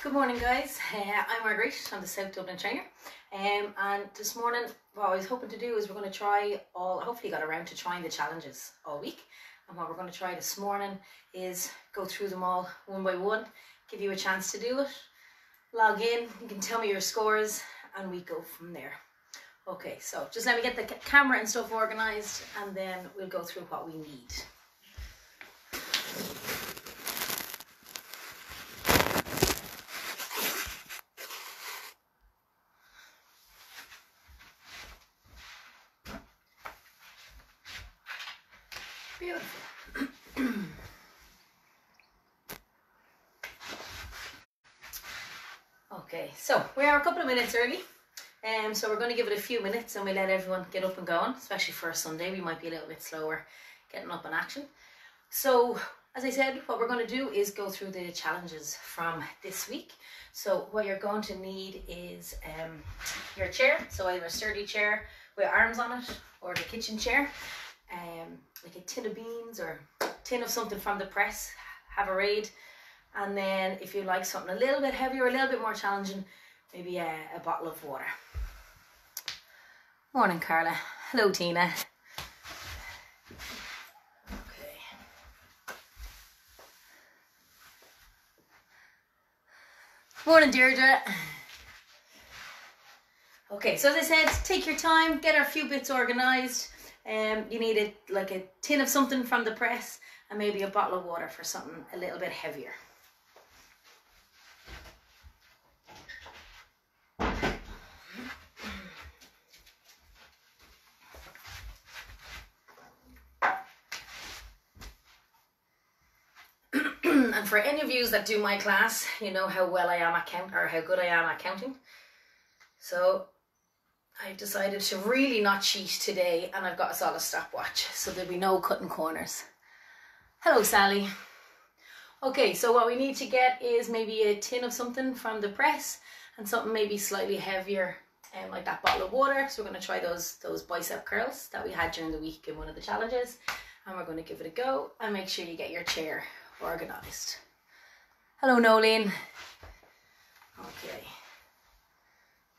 Good morning guys, I'm Margaret, I'm the South Dublin trainer and this morning what I was hoping to do is we're going to try hopefully got around to trying the challenges all week, and what we're going to try this morning is go through them all one by one, give you a chance to do it, log in, you can tell me your scores and we go from there. Okay, so just let me get the camera and stuff organised and then we'll go through what we need. Beautiful. Okay, so we are a couple of minutes early, so we're going to give it a few minutes and we let everyone get up and going, especially for a Sunday. We might be a little bit slower getting up in action. So as I said, what we're going to do is go through the challenges from this week. So what you're going to need is your chair, so either a sturdy chair with arms on it or the kitchen chair. Like a tin of beans or tin of something from the press, have a raid, and then if you like something a little bit heavier, a little bit more challenging, maybe a bottle of water. Morning Carla. Hello Tina. Okay. Morning Deirdre. Okay, so as I said, take your time, get our few bits organised. You need like a tin of something from the press and maybe a bottle of water for something a little bit heavier. And for any of you that do my class, you know how well I am at how good I am at counting. So I've decided to really not cheat today and I've got us all a stopwatch, so there'll be no cutting corners. Hello Sally. Okay, so what we need to get is maybe a tin of something from the press and something maybe slightly heavier, like that bottle of water. So we're going to try those bicep curls that we had during the week in one of the challenges, and we're going to give it a go and make sure you get your chair organised. Hello Nolene. Okay.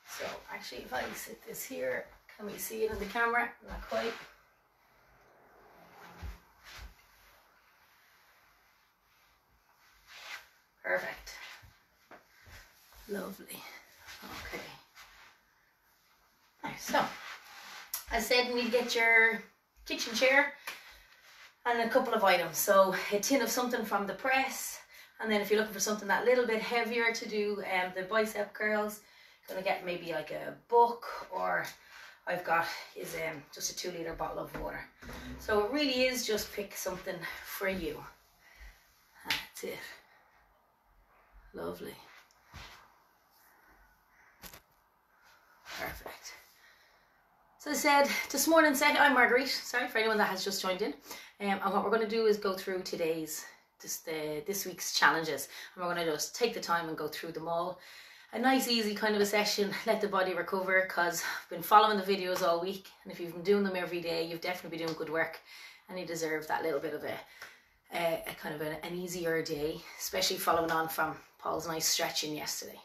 So actually if I sit this here, can we see it in the camera? Not quite. Perfect. Lovely. Okay. Right, so I said you need to get your kitchen chair and a couple of items. So a tin of something from the press, and then if you're looking for something that little bit heavier to do the bicep curls, gonna get maybe like a book, or I've got is just a 2-litre bottle of water. So it really is just pick something for you. That's it. Lovely. Perfect. So I said this morning's set, I'm Marguerite, sorry for anyone that has just joined in, and what we're going to do is go through this week's challenges, and we're going to just take the time and go through them all. A nice easy kind of a session, let the body recover, because I've been following the videos all week, and if you've been doing them every day, you've definitely been doing good work, and you deserve that little bit of a kind of an easier day, especially following on from Paul's nice stretching yesterday.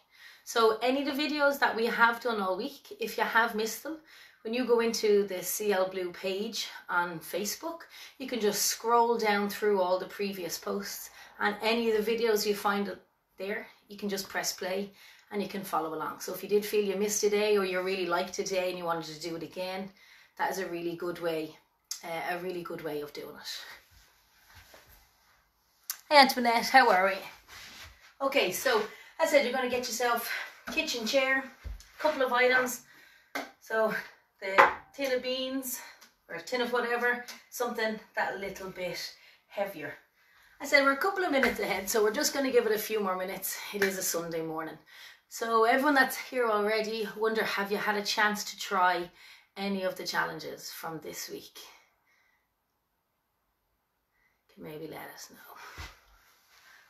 So any of the videos that we have done all week, if you have missed them, when you go into the Siel Bleu page on Facebook, you can just scroll down through all the previous posts, and any of the videos you find there, you can just press play and you can follow along. So if you did feel you missed a day, or you really liked a day and you wanted to do it again, that is a really good way of doing it. Hey Antoinette, how are we? Okay, so as I said, you're going to get yourself a kitchen chair, a couple of items. So the tin of beans or a tin of whatever, something that little bit heavier. I said we're a couple of minutes ahead, so we're just going to give it a few more minutes. It is a Sunday morning. So everyone that's here already, wonder, have you had a chance to try any of the challenges from this week? Can maybe let us know.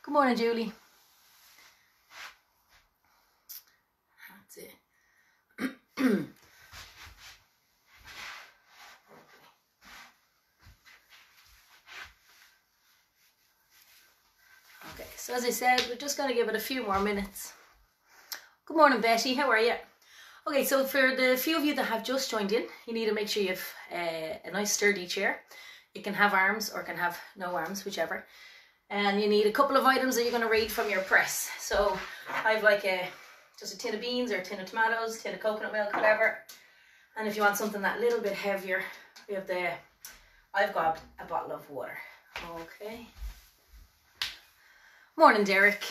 Good morning, Julie. That's it. Okay, so as I said, we're just going to give it a few more minutes Good morning, Betty. How are you? Okay, so for the few of you that have just joined in, you need to make sure you have a nice sturdy chair. It can have arms or it can have no arms, whichever. And you need a couple of items that you're going to read from your press. So I have like just a tin of beans or a tin of tomatoes, tin of coconut milk, whatever. And if you want something that little bit heavier, we have I've got a bottle of water. Okay. Morning, Derek.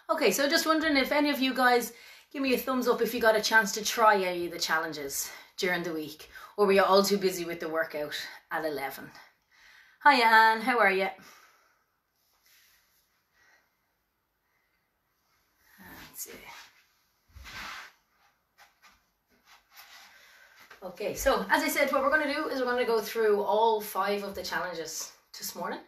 Okay, so just wondering if any of you guys give me a thumbs up if you got a chance to try any of the challenges during the week, or were you all too busy with the workout at 11? Hi Anne, how are you? Let's see. Okay, so as I said, what we're going to do is we're going to go through all 5 of the challenges this morning.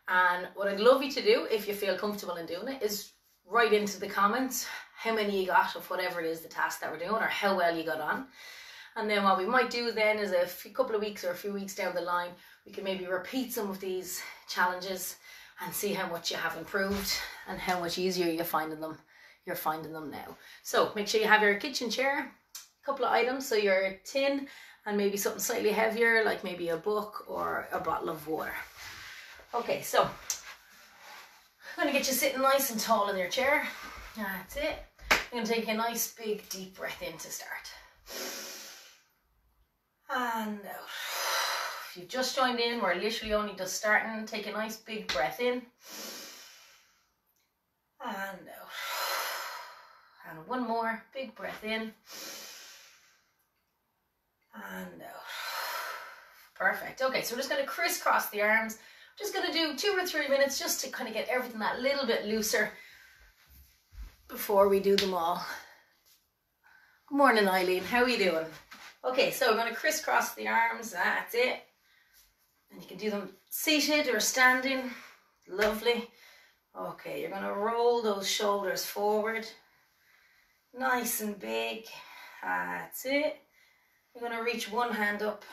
And what I'd love you to do, if you feel comfortable in doing it, is write into the comments how many you got of whatever it is the task that we're doing, or how well you got on. And then what we might do then is a couple of weeks or a few weeks down the line, we can maybe repeat some of these challenges and see how much you have improved and how much easier you're finding them now. So make sure you have your kitchen chair, a couple of items, so your tin and maybe something slightly heavier, like maybe a book or a bottle of water. Okay, so I'm going to get you sitting nice and tall in your chair. That's it. I'm going to take a nice big deep breath in to start. And out. If you've just joined in, we're literally only just starting. Take a nice big breath in. And out. And one more big breath in. And out. Perfect. Okay, so we're just going to crisscross the arms. Just going to do 2 or 3 minutes just to kind of get everything that little bit looser before we do them all. Good morning, Eileen. How are you doing? Okay, so we're going to crisscross the arms. That's it. And you can do them seated or standing. Lovely. Okay, you're going to roll those shoulders forward. Nice and big. That's it. You're going to reach one hand up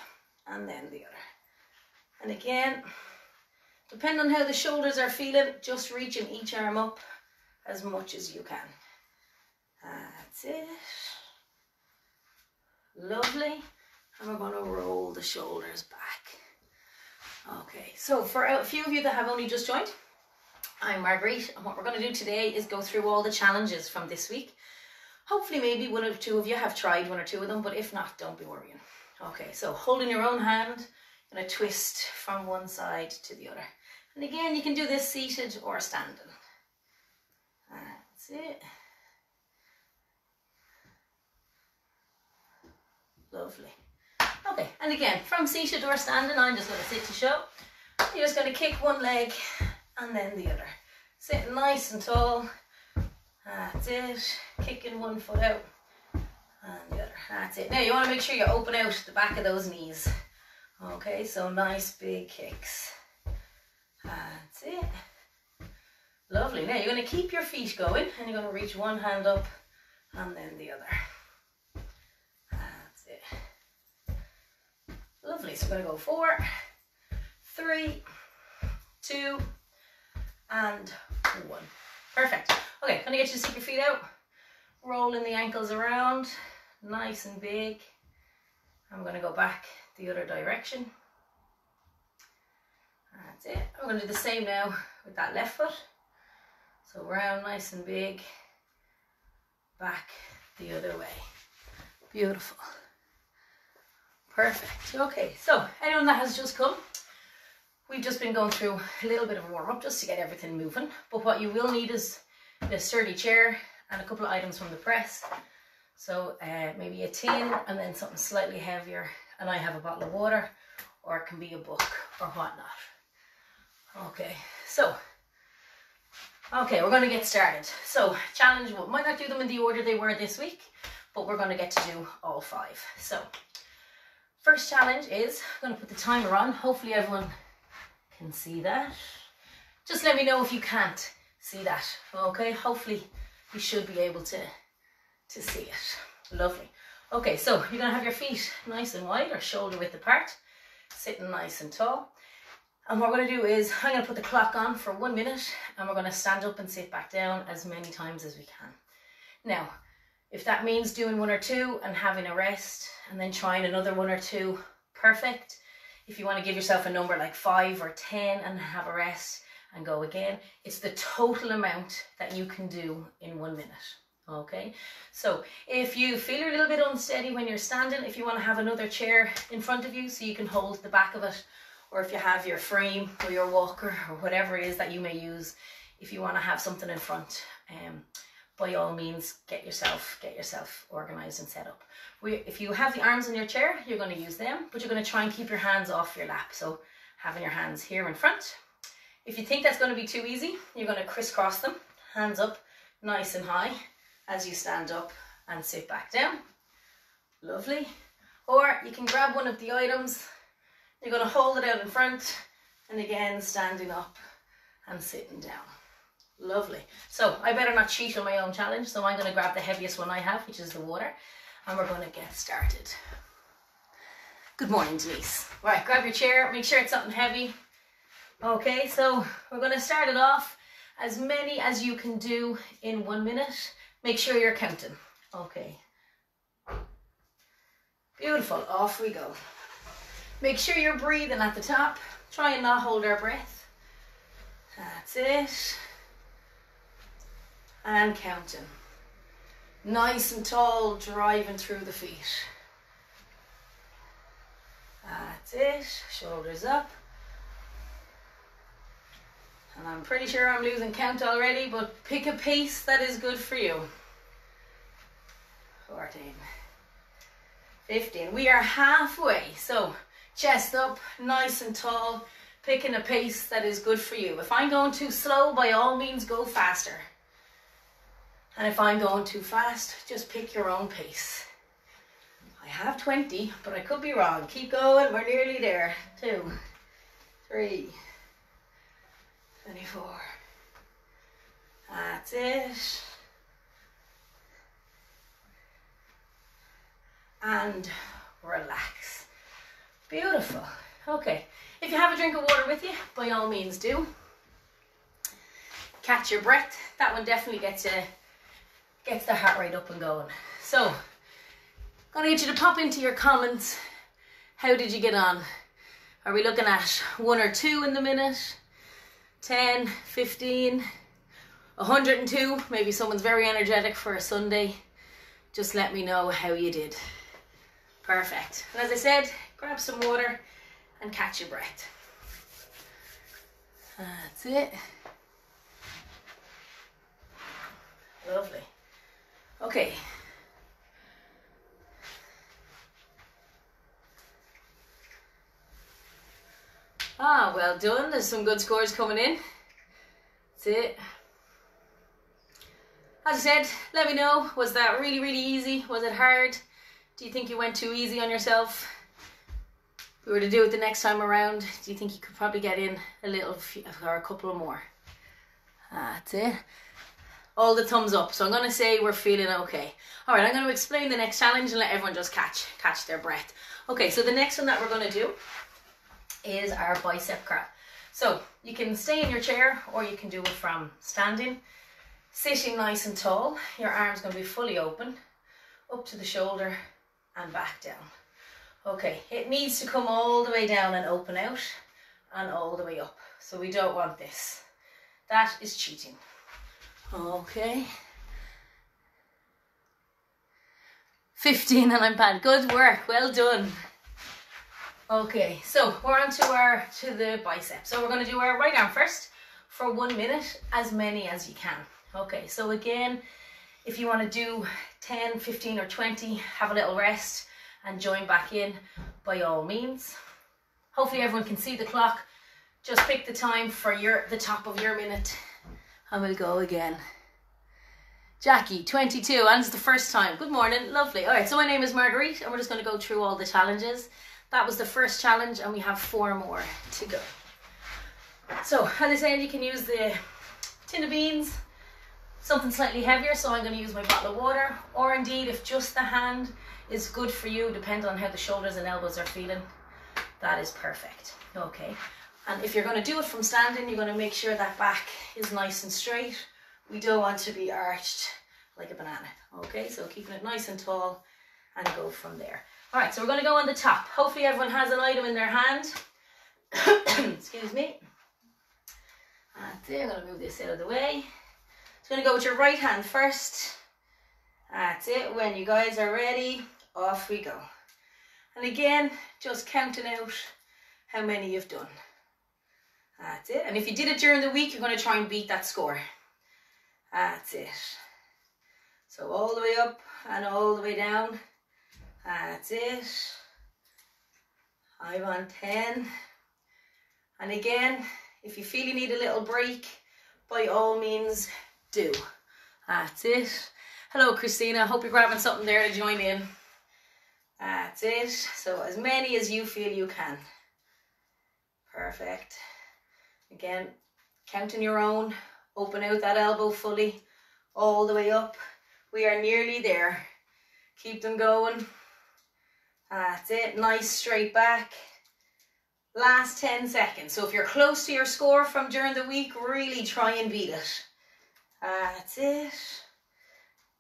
and then the other. And again, depending on how the shoulders are feeling, just reaching each arm up as much as you can. That's it. Lovely. And we're going to roll the shoulders back. Okay, so for a few of you that have only just joined, I'm Marguerite, and what we're going to do today is go through all the challenges from this week. Hopefully maybe 1 or 2 of you have tried 1 or 2 of them, but if not, don't be worrying. Okay, so holding your own hand, going to twist from one side to the other. And again, you can do this seated or standing. That's it. Lovely. Okay, and again, from seated or standing, I'm just going to sit to show. You're just going to kick one leg and then the other. Sitting nice and tall. That's it. Kicking one foot out and the other. That's it. Now you want to make sure you open out the back of those knees. Okay, so nice big kicks. That's it. Lovely. Now you're going to keep your feet going and you're going to reach one hand up and then the other. That's it. Lovely. So we're going to go 4, 3, 2, and 1. Perfect. Okay, I'm going to get you to stick your feet out. Rolling the ankles around. Nice and big. I'm going to go back the other direction. That's it. I'm going to do the same now with that left foot. So round nice and big. Back the other way. Beautiful. Perfect. Okay, so anyone that has just come, we've just been going through a little bit of a warm-up just to get everything moving. But what you will need is a sturdy chair and a couple of items from the press. So maybe a tin and then something slightly heavier. And I have a bottle of water, or it can be a book or whatnot. Okay, so, we're going to get started. So, challenge, we might not do them in the order they were this week, but we're going to get to do all 5. So, first challenge is, I'm going to put the timer on. Hopefully everyone can see that. Just let me know if you can't see that. Okay, hopefully you should be able to see it. Lovely. Okay, so you're going to have your feet nice and wide or shoulder width apart, sitting nice and tall. And what we're going to do is, I'm going to put the clock on for 1 minute and we're going to stand up and sit back down as many times as we can. Now, If that means doing 1 or 2 and having a rest and then trying another 1 or 2, perfect. If you want to give yourself a number like 5 or 10 and have a rest and go again, it's the total amount that you can do in 1 minute. Okay, so if you feel you're a little bit unsteady when you're standing, if you want to have another chair in front of you so you can hold the back of it, or if you have your frame or your walker or whatever it is that you may use, if you want to have something in front, by all means, get yourself organized and set up. If you have the arms in your chair, you're going to use them, but you're going to try and keep your hands off your lap. So having your hands here in front. If you think that's going to be too easy, you're going to crisscross them, hands up nice and high as you stand up and sit back down. Lovely. Or you can grab one of the items, you're going to hold it out in front, and again standing up and sitting down. Lovely. So I better not cheat on my own challenge, so I'm going to grab the heaviest one I have, which is the water, and we're going to get started. Good morning, Denise. Right, grab your chair, make sure it's something heavy. Okay, so we're going to start it off as many as you can do in 1 minute. Make sure you're counting. Okay. Beautiful. Off we go. Make sure you're breathing at the top. Try and not hold our breath. That's it. And counting. Nice and tall, driving through the feet. That's it. Shoulders up. And I'm pretty sure I'm losing count already, but pick a pace that is good for you. 14, 15. We are halfway. So chest up, nice and tall, picking a pace that is good for you. If I'm going too slow, by all means go faster. And if I'm going too fast, just pick your own pace. I have 20, but I could be wrong. Keep going, we're nearly there. 2, 3, 24. That's it. And relax. Beautiful. Okay, if you have a drink of water with you, by all means do. Catch your breath. That one definitely gets the heart rate up and going. So, I'm gonna get you to pop into your comments. How did you get on? Are we looking at 1 or 2 in the minute? 10, 15, 102, maybe someone's very energetic for a Sunday. Just let me know how you did. Perfect. And as I said, grab some water and catch your breath. That's it. Lovely. Okay. Well done. There's some good scores coming in. That's it. As I said, let me know. Was that really, really easy? Was it hard? Do you think you went too easy on yourself? If we were to do it the next time around, do you think you could probably get in a little or a couple more? That's it. All the thumbs up. So I'm going to say we're feeling okay. All right, I'm going to explain the next challenge and let everyone just catch their breath. Okay, so the next one that we're going to do is our bicep curl. So you can stay in your chair or you can do it from standing. Sitting nice and tall, your arm's going to be fully open, up to the shoulder and back down. Okay, it needs to come all the way down and open out and all the way up. So we don't want this. That is cheating. Okay. 15 and I'm bad. Good work, well done. Okay, so we're on to the bicep. So we're going to do our right arm first for 1 minute, as many as you can. Okay, so again, if you want to do 10, 15 or 20, have a little rest and join back in by all means. Hopefully everyone can see the clock. Just pick the time for the top of your minute and we'll go again. Jackie, 22, and it's the first time. Good morning, lovely. All right, so my name is Marguerite and we're just going to go through all the challenges. That was the first challenge and we have 4 more to go. So, as I said, you can use the tin of beans, something slightly heavier, so I'm going to use my bottle of water, or indeed if just the hand is good for you, depending on how the shoulders and elbows are feeling, that is perfect. Okay, and if you're going to do it from standing, you're going to make sure that back is nice and straight. We don't want to be arched like a banana. Okay, so keeping it nice and tall and go from there. All right, so we're going to go on the top. Hopefully everyone has an item in their hand. Excuse me. That's it. I'm going to move this out of the way. So going to go with your right hand first. That's it. When you guys are ready, off we go. And again, just counting out how many you've done. That's it. And if you did it during the week, you're going to try and beat that score. That's it. So all the way up and all the way down. That's it. I'm on 10. And again, if you feel you need a little break, by all means do. That's it. Hello, Christina. Hope you're grabbing something there to join in. That's it. So as many as you feel you can. Perfect. Again, counting your own. Open out that elbow fully. All the way up. We are nearly there. Keep them going. That's it. Nice straight back. Last 10 seconds. So if you're close to your score from during the week, really try and beat it. That's it.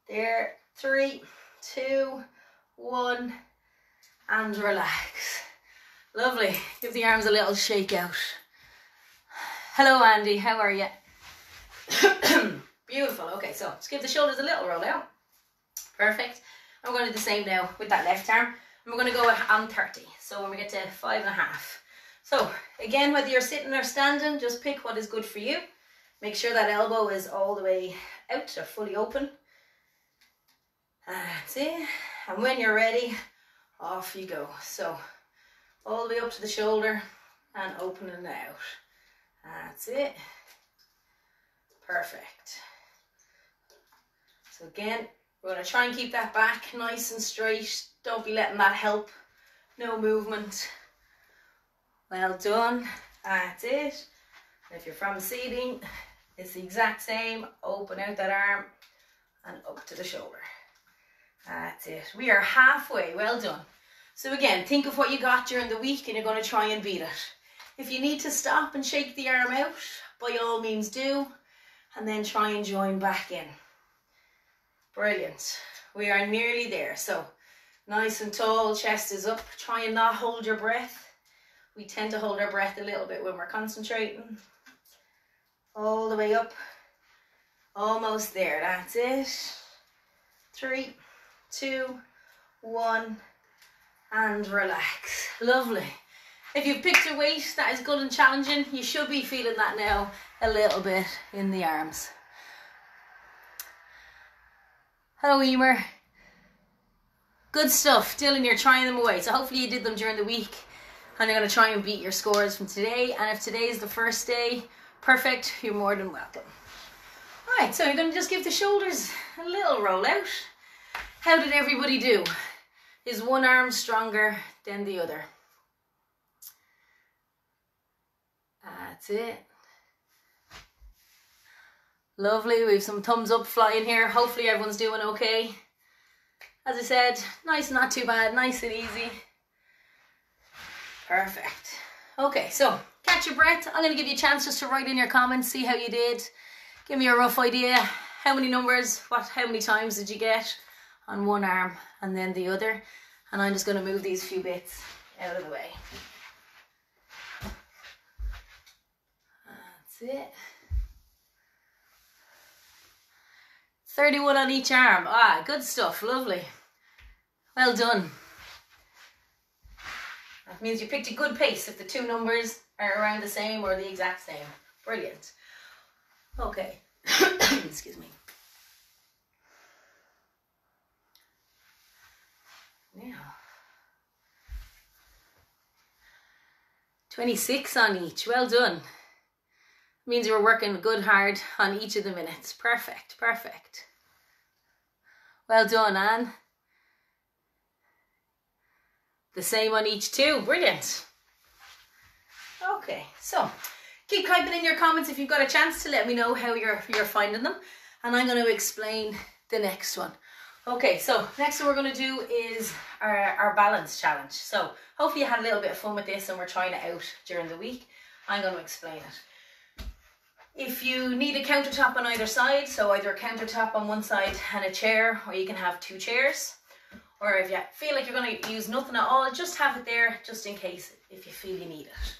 There. 3, 2, 1. And relax. Lovely. Give the arms a little shake out. Hello, Andy. How are you? Beautiful. Okay, so just give the shoulders a little roll out. Perfect. I'm going to do the same now with that left arm. And we're going to go on 30. So when we get to 5.5. So again, whether you're sitting or standing, just pick what is good for you. Make sure that elbow is all the way out or fully open. That's it. And when you're ready, off you go. So all the way up to the shoulder and opening it out. That's it. Perfect. So again, we're going to try and keep that back nice and straight. Don't be letting that help. No movement. Well done. That's it. And if you're from seating, it's the exact same. Open out that arm and up to the shoulder. That's it. We are halfway. Well done. So again, think of what you got during the week and you're going to try and beat it. If you need to stop and shake the arm out, by all means do. And then try and join back in. Brilliant. We are nearly there. So nice and tall, chest is up. Try and not hold your breath. We tend to hold our breath a little bit when we're concentrating. All the way up. Almost there. That's it. 3, 2, 1. And relax. Lovely. If you've picked a weight that is good and challenging, you should be feeling that now a little bit in the arms. Hello, Emer. Good stuff. Dylan, you're trying them away. So hopefully you did them during the week and you're going to try and beat your scores from today. And if today is the first day, perfect, you're more than welcome. All right, so you're going to just give the shoulders a little roll out. How did everybody do? Is one arm stronger than the other? That's it. Lovely. We have some thumbs up flying here. Hopefully everyone's doing okay. As I said, nice, not too bad. Nice and easy. Perfect. Okay, so catch your breath. I'm going to give you a chance just to write in your comments, see how you did. Give me a rough idea. How many numbers, how many times did you get on one arm and then the other? And I'm just going to move these few bits out of the way. That's it. 31 on each arm. Ah, good stuff. Lovely. Well done. That means you picked a good pace if the two numbers are around the same or the exact same. Brilliant. Okay. Excuse me. Now. 26 on each. Well done. Means you were working good hard on each of the minutes. Perfect, perfect. Well done, Anne. The same on each too. Brilliant. Okay, so keep typing in your comments if you've got a chance to let me know how you're finding them. And I'm going to explain the next one. Okay, so next one we're going to do is our balance challenge. So hopefully you had a little bit of fun with this and we're trying it out during the week. I'm going to explain it. If you need a countertop on either side, so either a countertop on one side and a chair, or you can have 2 chairs. Or if you feel like you're going to use nothing at all, just have it there just in case if you feel you need it.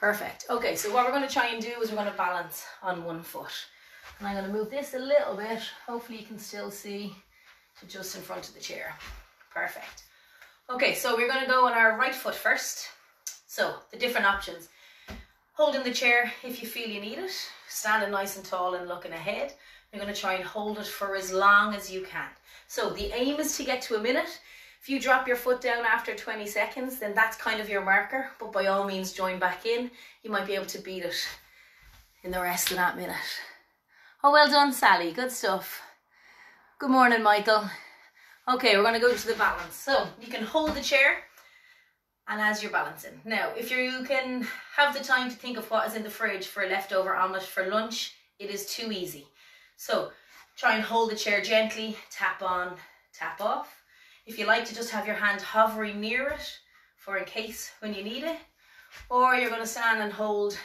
Perfect. Okay, so what we're going to try and do is we're going to balance on one foot. And I'm going to move this a little bit. Hopefully you can still see to just in front of the chair. Perfect. Okay, so we're going to go on our right foot first. So the different options. Holding the chair if you feel you need it. Standing nice and tall and looking ahead. You're going to try and hold it for as long as you can. So the aim is to get to a minute. If you drop your foot down after 20 seconds, then that's kind of your marker. But by all means, join back in. You might be able to beat it in the rest of that minute. Oh, well done, Sally. Good stuff. Good morning, Michael. Okay, we're going to go to the balance. So you can hold the chair and as you're balancing. Now, if you can have the time to think of what is in the fridge for a leftover omelette for lunch, it is too easy. So try and hold the chair gently, tap on, tap off. If you like to just have your hand hovering near it for in case when you need it, or you're going to stand and hold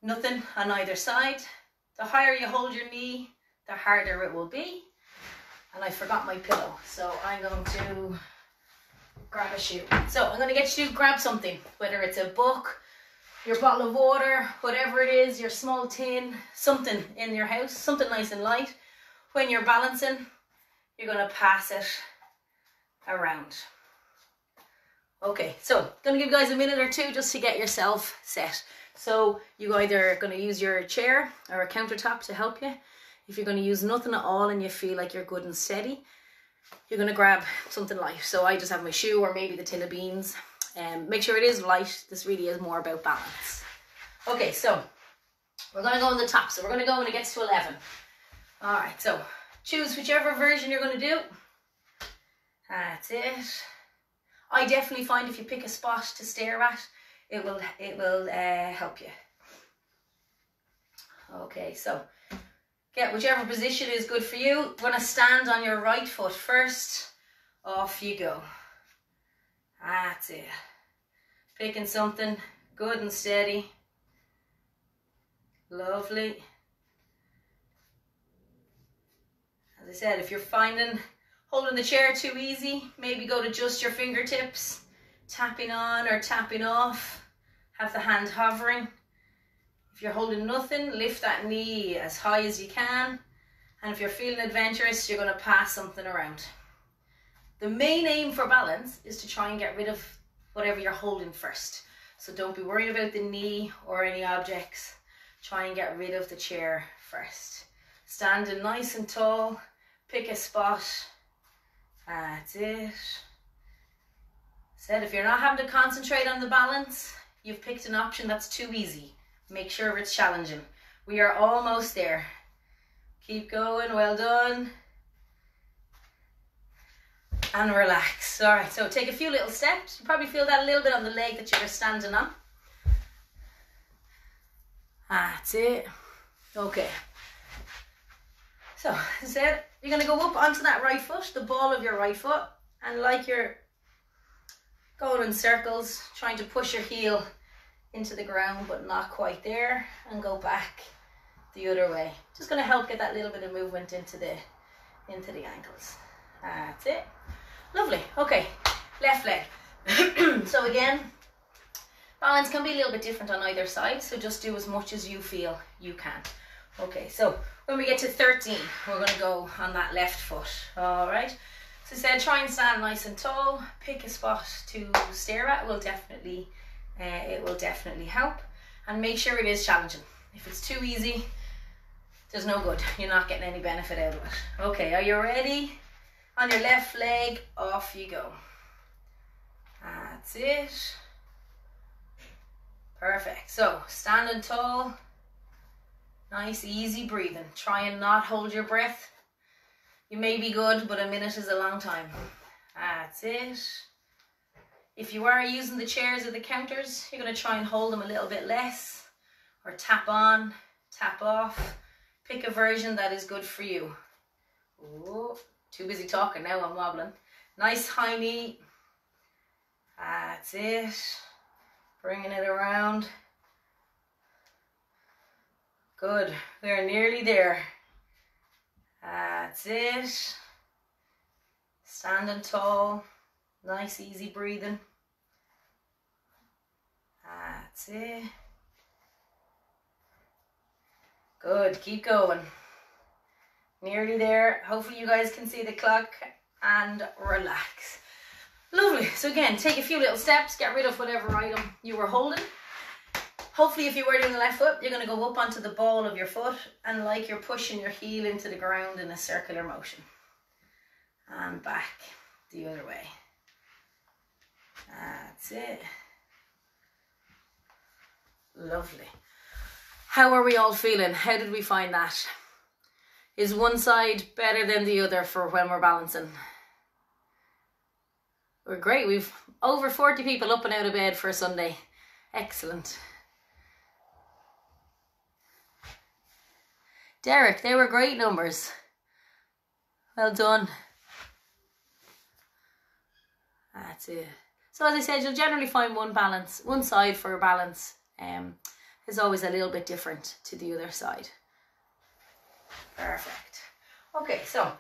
nothing on either side. The higher you hold your knee, the harder it will be. And I forgot my pillow, so I'm going to grab a shoe. So I'm going to get you to grab something, whether it's a book, your bottle of water, whatever it is, your small tin, something in your house, something nice and light. When you're balancing, you're going to pass it around. Okay, so I'm going to give you guys a minute or two just to get yourself set. So you're either going to use your chair or a countertop to help you. If you're going to use nothing at all and you feel like you're good and steady, you're going to grab something light. So I just have my shoe or maybe the tin of beans. Make sure it is light. This really is more about balance. Okay, so we're going to go on the top. So we're going to go when it gets to 11. All right, so choose whichever version you're going to do. That's it. I definitely find if you pick a spot to stare at, it will help you. Okay, so get whichever position is good for you. You're going to stand on your right foot first. Off you go. That's it. Picking something good and steady. Lovely. As I said, if you're finding holding the chair too easy, maybe go to just your fingertips, tapping on or tapping off. Have the hand hovering. If you're holding nothing, lift that knee as high as you can. And if you're feeling adventurous, you're going to pass something around. The main aim for balance is to try and get rid of whatever you're holding first. So don't be worried about the knee or any objects. Try and get rid of the chair first. Standing nice and tall, pick a spot. That's it. Said if you're not having to concentrate on the balance, you've picked an option that's too easy. Make sure it's challenging. We are almost there. Keep going, well done. And relax. All right, so take a few little steps. You probably feel that a little bit on the leg that you're standing on. That's it. Okay. So, as I said, you're going to go up onto that right foot, the ball of your right foot, and like you're going in circles, trying to push your heel into the ground, but not quite there, and go back the other way. Just going to help get that little bit of movement into the ankles. That's it. Lovely. Okay, left leg. So again, balance can be a little bit different on either side, so just do as much as you feel you can. Okay, so when we get to 13, we're going to go on that left foot. All right. So I said, try and stand nice and tall. Pick a spot to stare at. It will definitely help. And make sure it is challenging. If it's too easy, there's no good. You're not getting any benefit out of it. Okay, are you ready? On your left leg, off you go. That's it. Perfect. So, standing tall. Nice, easy breathing. Try and not hold your breath. You may be good, but a minute is a long time. That's it. If you are using the chairs or the counters, you're going to try and hold them a little bit less. Or tap on, tap off. Pick a version that is good for you. Oh, too busy talking now, I'm wobbling. Nice high knee. That's it. Bringing it around. Good. We're nearly there. That's it. Standing tall. Nice, easy breathing. That's it. Good. Keep going. Nearly there. Hopefully you guys can see the clock and relax. Lovely. So again, take a few little steps. Get rid of whatever item you were holding. Hopefully if you were doing the left foot, you're going to go up onto the ball of your foot and like you're pushing your heel into the ground in a circular motion. And back the other way. That's it. Lovely. How are we all feeling? How did we find that? Is one side better than the other for when we're balancing? We're great. We've over 40 people up and out of bed for a Sunday. Excellent. Derek, they were great numbers. Well done. That's it. So as I said, you'll generally find one side for balance is always a little bit different to the other side. Perfect. Okay, so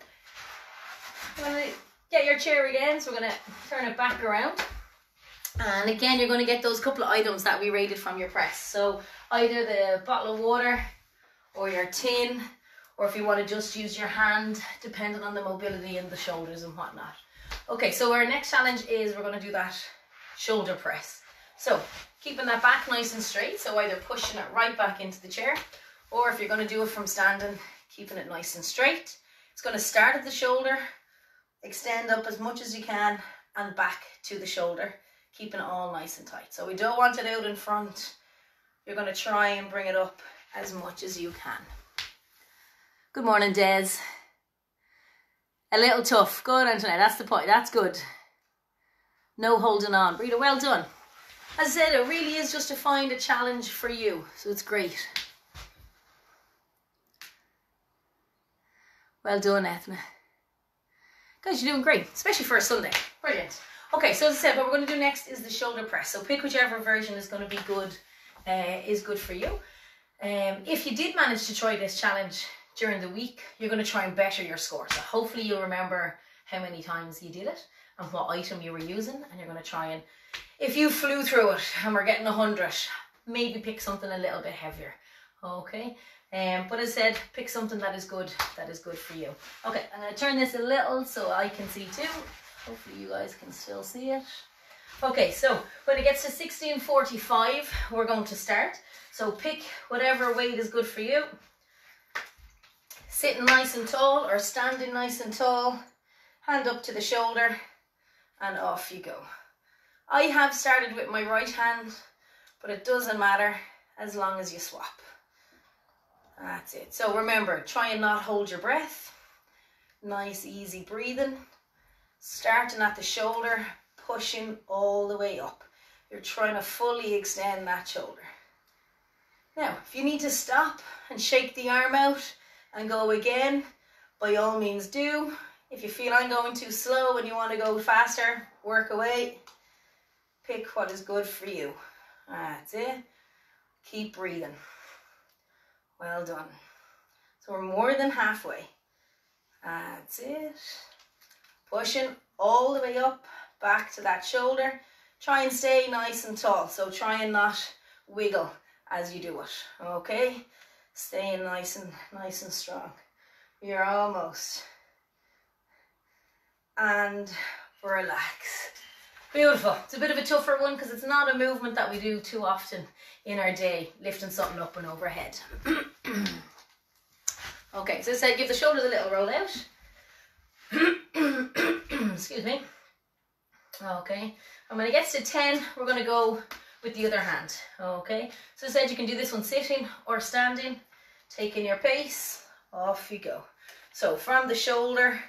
I'm going to get your chair again. So we're going to turn it back around. And again, you're going to get those couple of items that we rated from your press. So either the bottle of water or your tin, or if you want to just use your hand, depending on the mobility and the shoulders and whatnot. Okay, so our next challenge is we're going to do that shoulder press. So keeping that back nice and straight, so either pushing it right back into the chair, or if you're going to do it from standing, keeping it nice and straight. It's going to start at the shoulder, extend up as much as you can, and back to the shoulder, keeping it all nice and tight. So we don't want it out in front. You're going to try and bring it up as much as you can. Good morning, Des. A little tough. Good, Antoinette. That's the point. That's good. No holding on. Rita, well done. As I said, it really is just to find a challenge for you. So it's great. Well done, Ethna. Guys, you're doing great, especially for a Sunday. Brilliant. Okay, so as I said, what we're going to do next is the shoulder press. So pick whichever version is going to be good, for you. If you did manage to try this challenge during the week, you're going to try and better your score. So hopefully you'll remember how many times you did it and what item you were using, and you're going to try and, if you flew through it and we're getting 100, maybe pick something a little bit heavier. Okay. But as I said, pick something that is good for you. Okay, I'm going to turn this a little so I can see too. Hopefully you guys can still see it. Okay, so when it gets to 16:45, we're going to start. So pick whatever weight is good for you. Sitting nice and tall or standing nice and tall. Hand up to the shoulder and off you go. I have started with my right hand, but it doesn't matter as long as you swap. That's it. So remember, try and not hold your breath. Nice, easy breathing. Starting at the shoulder, pushing all the way up. You're trying to fully extend that shoulder. Now, if you need to stop and shake the arm out and go again, by all means do. If you feel I'm going too slow and you want to go faster, work away. Pick what is good for you. That's it. Keep breathing. Well done. So we're more than halfway. That's it. Pushing all the way up, back to that shoulder. Try and stay nice and tall. So try and not wiggle as you do it. Okay? Staying nice and strong. You're almost. And relax. Beautiful. It's a bit of a tougher one because it's not a movement that we do too often in our day, lifting something up and overhead. Okay, so as I said, give the shoulders a little roll out. Excuse me. Okay, and when it gets to 10, we're going to go with the other hand. Okay, so as I said, you can do this one sitting or standing, taking your pace, off you go. So from the shoulder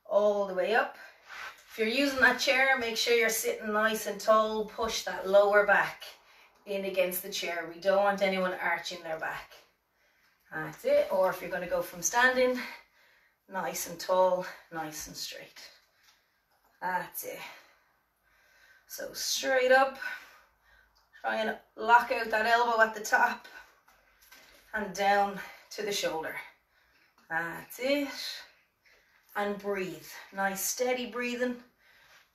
all the way up. If you're using that chair, make sure you're sitting nice and tall. Push that lower back in against the chair. We don't want anyone arching their back. That's it. Or if you're going to go from standing, nice and tall, nice and straight. That's it. So straight up. Try and lock out that elbow at the top. and down to the shoulder. That's it. And breathe. Nice steady breathing.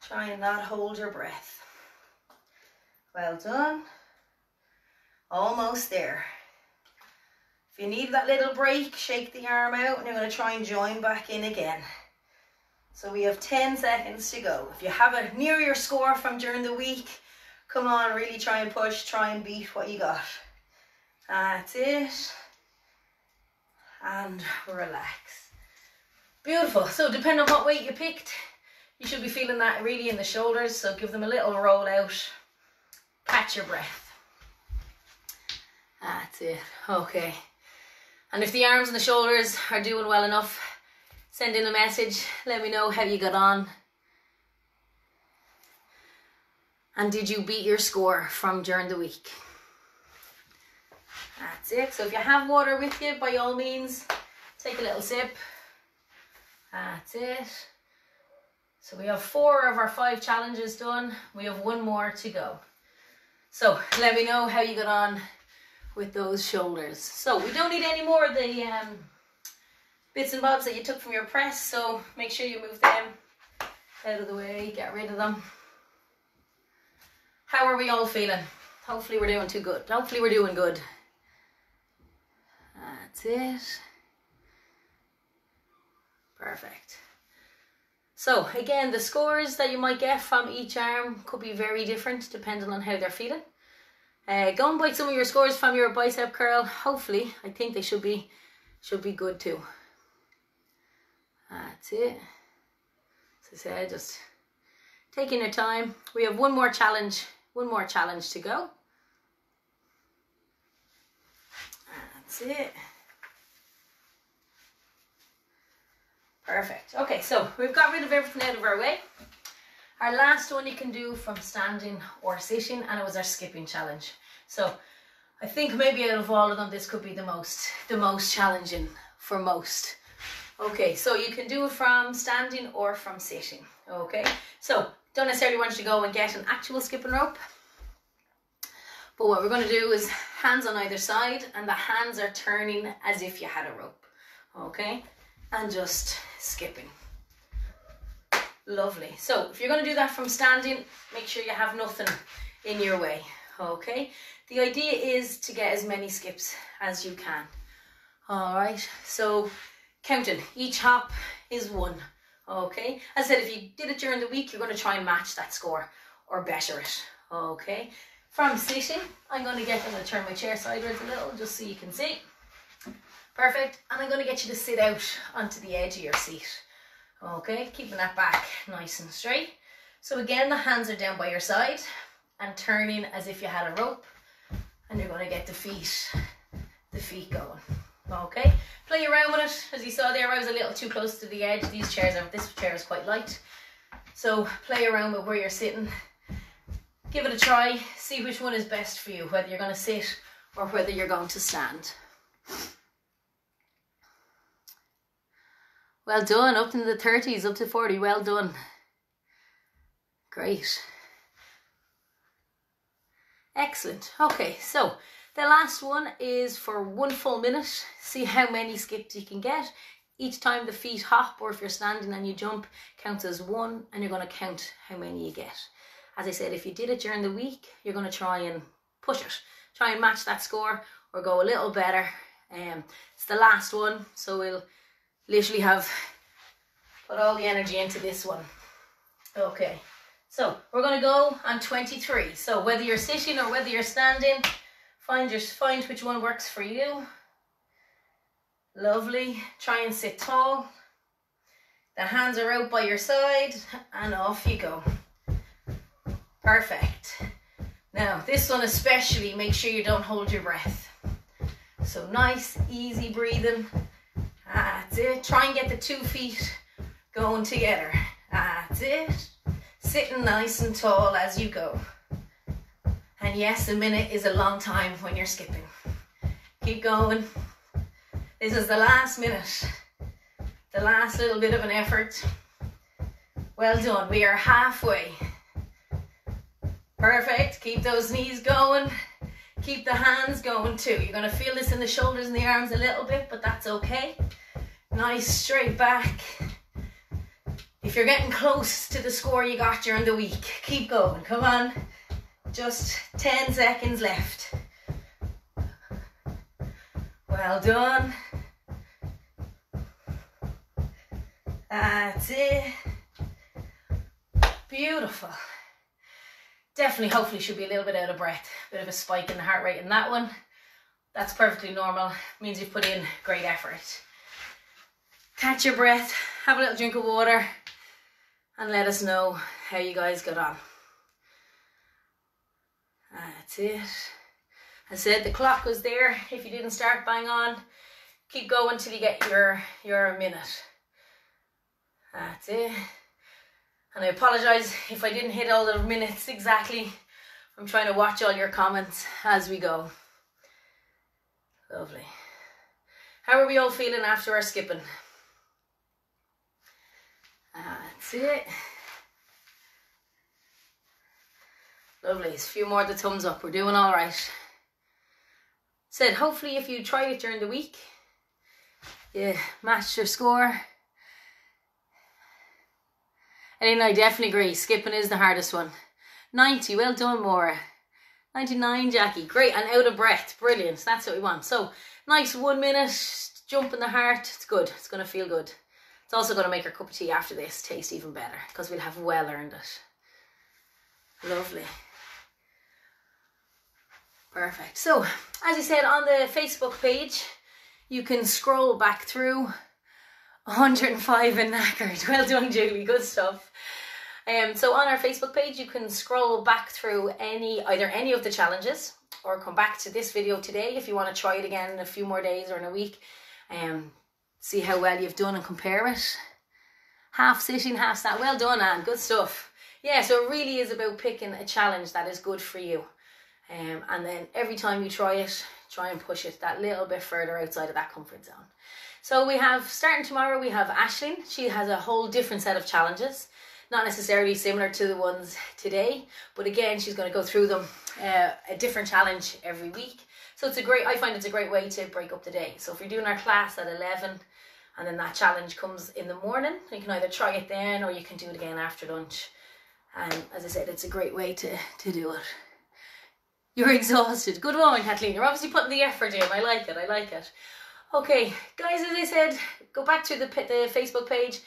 Try and not hold your breath. Well done. Almost there. If you need that little break, shake the arm out and you're going to try and join back in again. So we have 10 seconds to go. If you have it near your score from during the week, come on, really try and push, try and beat what you got. That's it. And relax. Beautiful. So depending on what weight you picked, you should be feeling that really in the shoulders. So give them a little roll out. Catch your breath. That's it. Okay. And if the arms and the shoulders are doing well enough, send in a message. Let me know how you got on. And did you beat your score from during the week? That's it. So if you have water with you, by all means, take a little sip. That's it. So we have 4 of our 5 challenges done. We have 1 more to go. So let me know how you got on with those shoulders. So we don't need any more of the bits and bobs that you took from your press. So make sure you move them out of the way, get rid of them. How are we all feeling? Hopefully we're doing too good. Hopefully we're doing good. That's it. Perfect. So again, the scores that you might get from each arm could be very different depending on how they're feeling. Go and bite some of your scores from your bicep curl. Hopefully, I think they should be good too. That's it. As I said, just taking your time. We have one more challenge to go. That's it. Perfect. Okay, so we've got rid of everything out of our way. Our last one you can do from standing or sitting, and it was our skipping challenge. So I think maybe out of all of them, this could be the most challenging for most. Okay, so you can do it from standing or from sitting. Okay, so don't necessarily want you to go and get an actual skipping rope. But what we're going to do is hands on either side, and the hands are turning as if you had a rope. Okay, and just skipping. Lovely. So if you're going to do that from standing, make sure you have nothing in your way. Okay, the idea is to get as many skips as you can. All right, so counting, each hop is 1. Okay, as I said, if you did it during the week, you're going to try and match that score or better it. Okay, from sitting, I'm going to turn my chair sideways a little just so you can see. Perfect. And I'm going to get you to sit out onto the edge of your seat. Okay, keeping that back nice and straight. So again, the hands are down by your side and turning as if you had a rope, and you're going to get the feet going. Okay, play around with it. As you saw there, I was a little too close to the edge. This chair is quite light. So play around with where you're sitting. Give it a try. See which one is best for you, whether you're going to sit or whether you're going to stand. Well done, up into the 30s, up to 40, well done. Great. Excellent. Okay, so the last one is for 1 full minute. See how many skips you can get. Each time the feet hop, or if you're standing and you jump, counts as 1, and you're going to count how many you get. As I said, if you did it during the week, you're going to try and push it. Try and match that score or go a little better. It's the last one, so we'll literally put all the energy into this one. Okay, so we're going to go on 23. So whether you're sitting or whether you're standing, find which one works for you. Lovely. Try and sit tall. The hands are out by your side, and off you go. Perfect. Now this one especially, make sure you don't hold your breath. So nice, easy breathing. That's it. Try and get the 2 feet going together. That's it. Sitting nice and tall as you go. And yes, a minute is a long time when you're skipping. Keep going. This is the last minute. The last little bit of an effort. Well done. We are halfway. Perfect. Keep those knees going. Keep the hands going too. You're going to feel this in the shoulders and the arms a little bit, but that's okay. Nice straight back. If you're getting close to the score you got during the week, keep going. Come on. Just 10 seconds left. Well done. That's it. Beautiful. Definitely, hopefully, should be a little bit out of breath. Bit of a spike in the heart rate in that one. That's perfectly normal. Means you've put in great effort. Catch your breath, have a little drink of water, and let us know how you guys got on. That's it. I said the clock was there. If you didn't start bang on, keep going till you get your minute. That's it. And I apologise if I didn't hit all the minutes exactly. I'm trying to watch all your comments as we go. Lovely. How are we all feeling after our skipping? That's it. Lovely. A few more of the thumbs up. We're doing all right. Said hopefully if you tried it during the week, you matched your score. And I definitely agree. Skipping is the hardest one. 90. Well done, Maura. 99, Jackie. Great. And out of breath. Brilliant. That's what we want. So nice 1 minute jump in the heart. It's good. It's going to feel good. It's also going to make our cup of tea after this taste even better because we'll have well earned it. Lovely. Perfect. So, as I said, on the Facebook page, you can scroll back through 105 and knackered. Well done, Julie. Good stuff. So on our Facebook page, you can scroll back through either any of the challenges or come back to this video today if you want to try it again in a few more days or in a week. See how well you've done and compare it. Half sitting, half stand. Well done, Anne. Good stuff. Yeah, so it really is about picking a challenge that is good for you. And then every time you try it, try and push it that little bit further outside of that comfort zone. So we have, starting tomorrow, we have Aisling. She has a whole different set of challenges. Not necessarily similar to the ones today, but again, she's going to go through them, a different challenge every week. So I find it's a great way to break up the day. So if you're doing our class at 11 and then that challenge comes in the morning, you can either try it then or you can do it again after lunch. And as I said, it's a great way to do it. You're exhausted. Good one, Kathleen. You're obviously putting the effort in. I like it. I like it. Okay, guys, as I said, go back to the Facebook page.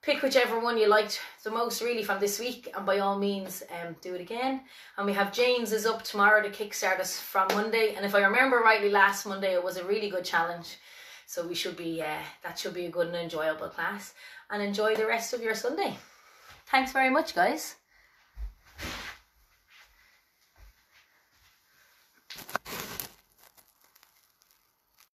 Pick whichever one you liked the most really from this week, and by all means do it again. And we have James is up tomorrow to kickstart us from Monday, and if I remember rightly, last Monday it was a really good challenge, so we should be that should be a good and enjoyable class. And enjoy the rest of your Sunday. Thanks very much, guys.